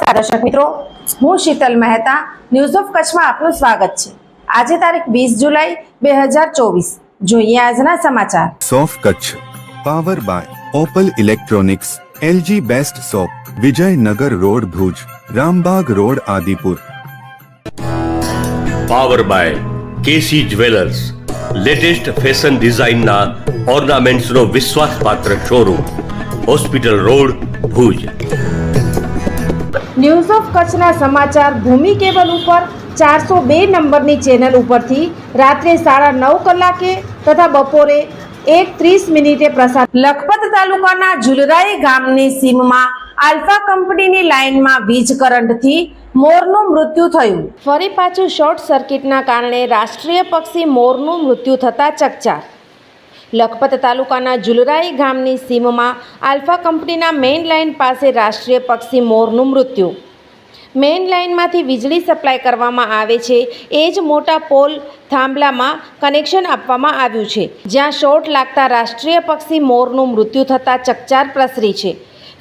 નમસ્કાર દર્શક મિત્રો, હું શીતલ મહેતા ન્યૂઝ ઓફ કચ્છમાં આપનું સ્વાગત છે। આજે તારીખ 20 જુલાઈ 2024। જોઈએ આજના સમાચાર। સોફ Kutch power by Opal electronics, LG best shop, Vijaynagar road Bhuj, Rambag road Adipur. Power by KC jewellers, latest fashion ડિઝાઇનના ઓર્નામેન્ટ્સનો વિશ્વાસપાત્ર showroom, hospital road Bhuj. News of કચ્છના સમાચાર ભૂમિ કેબલ ઉપર 402 નંબરની ચેનલ ઉપરથી રાત્રે 9:30 કલાકે તથા બપોરે 1:30 પ્રસાર। લખપત તાલુકાના ઝુલરાઈ ગામની સીમમાં આલ્ફા કંપનીની લાઇનમાં વીજ કરંટથી મોરનું મૃત્યુ થયું। ફરી પાછું શોર્ટ સર્કિટના કારણે રાષ્ટ્રીય પક્ષી મોરનું મૃત્યુ થતાં ચકચાર। લખપત તાલુકાના ઝુલરાઈ ગામની સીમમાં આલ્ફા કંપનીના મેઇન લાઇન પાસે રાષ્ટ્રીય પક્ષી મોરનું મૃત્યુ। મેઇન લાઇનમાંથી વીજળી સપ્લાય કરવામાં આવે છે એ જ મોટા પોલ થાંભલામાં કનેક્શન આપવામાં આવ્યું છે, જ્યાં શોર્ટ લાગતા રાષ્ટ્રીય પક્ષી મોરનું મૃત્યુ થતાં ચકચાર પ્રસરી છે।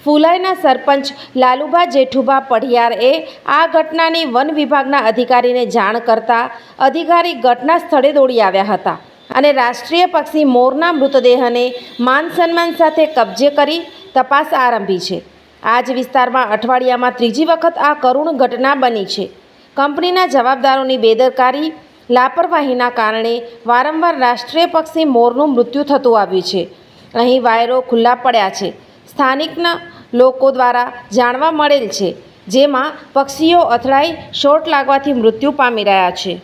ફુલાઈના સરપંચ લાલુભા જેઠુભા પઢિયારએ આ ઘટનાની વન વિભાગના અધિકારીને જાણ કરતા અધિકારી ઘટના સ્થળે દોડી આવ્યા હતા અને રાષ્ટ્રીય પક્ષી મોરના મૃતદેહને માન સન્માન સાથે કબજે કરી તપાસ આરંભી છે। આ જ વિસ્તારમાં અઠવાડિયામાં ત્રીજી વખત આ કરુણ ઘટના બની છે। કંપનીના જવાબદારોની બેદરકારી, લાપરવાહીના કારણે વારંવાર રાષ્ટ્રીય પક્ષી મોરનું મૃત્યુ થતું આવ્યું છે। અહીં વાયરો ખુલ્લા પડ્યા છે। સ્થાનિકના લોકો દ્વારા જાણવા મળેલ છે, જેમાં પક્ષીઓ અથડાઈ શોર્ટ લાગવાથી મૃત્યુ પામી રહ્યા છે।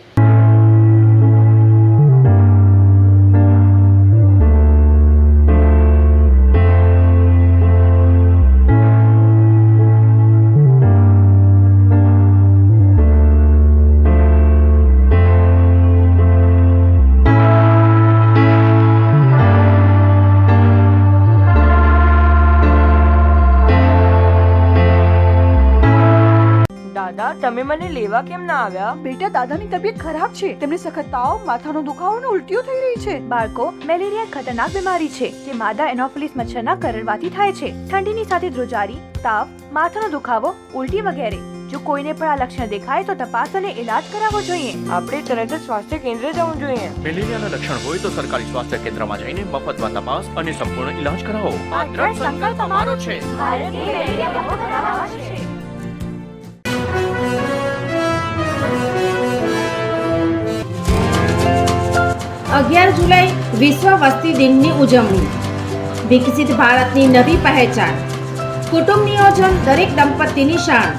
દાદા, તમે મને લેવા કેમ ના આવ્યા? બેટા, દાદાની તબિયત ખરાબ છે। તેમને સખત તાવ, માથાનો દુખાવો અને ઉલટીઓ થઈ રહી છે। બાળકો, મેલેરિયા ખતરનાક બીમારી છે જે માદા એનોફિલિસ મચ્છરના કરડવાથી થાય છે। ઠંડીની સાથે ધ્રુજારી, તાવ, માથાનો દુખાવો, ઉલટી વગેરે। જો કોઈને પણ આ લક્ષણ દેખાય તો તપાસ અને ઇલાજ કરાવવો જોઈએ। આપણે તરત જ સ્વાસ્થ્ય કેન્દ્રે જવું જોઈએ। મેલેરિયાના લક્ષણ હોય તો સરકારી સ્વાસ્થ્ય કેન્દ્રમાં જઈને મફતમાં તપાસ અને સંપૂર્ણ ઇલાજ કરાવો। આ દ્રઢ સંકલ્પ અમારો છે। 11 જુલાઈ વિશ્વ વસ્તી દિનની ઉજવણી। વિકસિત ભારતની નવી પહેચાન। કુટુંબ નિયોજન દરેક દંપતીની શાન।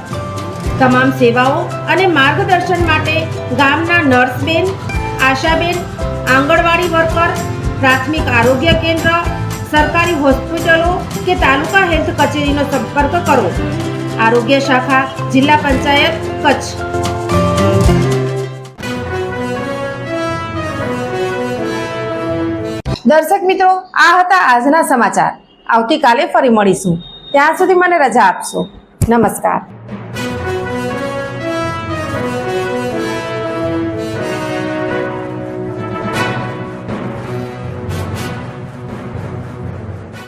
તમામ સેવાઓ અને માર્ગદર્શન માટે ગામના નર્સબેન, આશાબેન, આંગણવાડી વર્કર, પ્રાથમિક આરોગ્ય કેન્દ્ર, સરકારી હોસ્પિટલો કે તાલુકા હેલ્થ કચેરીનો સંપર્ક કરો। આરોગ્ય શાખા, જિલ્લા પંચાયત, કચ્છ। દર્શક મિત્રો, આ હતા આજના સમાચાર। આવતીકાલે ફરી મળીશું। ત્યાં સુધી મને રજા આપશો। નમસ્કાર।